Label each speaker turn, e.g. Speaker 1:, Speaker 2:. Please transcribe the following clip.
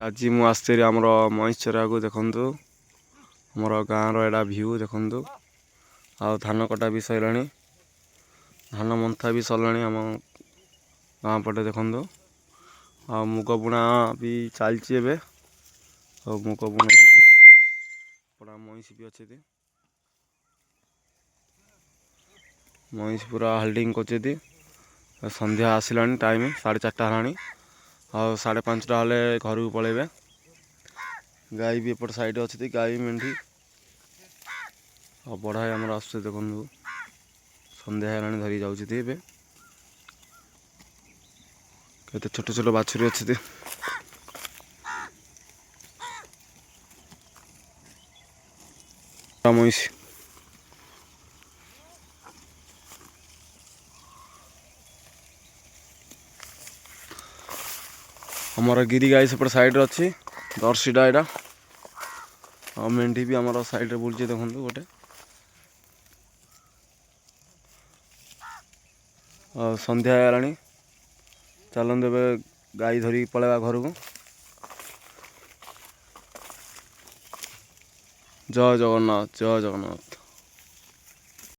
Speaker 1: आज मु आसरी आमर महीष चरा को देखु आमर गाँव रहा भ्यू देखु आ धान कटा भी सरला धान मंथा भी सरला आम गाँ पटे देखु आ मुग बुणा भी चलती मुग बुणा महीष भी अच्छे महीष पूरा हल्डिंग कर संध्या आसला टाइम 4:30 है 5:30 हेल्ले घर को पलैबे गाई भी एपट साइड अच्छी गाई मेढ़ी और बढ़ाई आमर आस देखु संध्या है धरी जाऊँगी केते छोट छोट बाछुरी अच्छी महीष आमर गिरी गाई सेपट साइड अच्छी दर्शीटा यहाँ और मेढ़ी भी आमर साइड रे बुलचे देखु गोटे संध्या है चलते गाई धरिक पलैबा घर को। जय जगन्नाथ जय जगन्नाथ।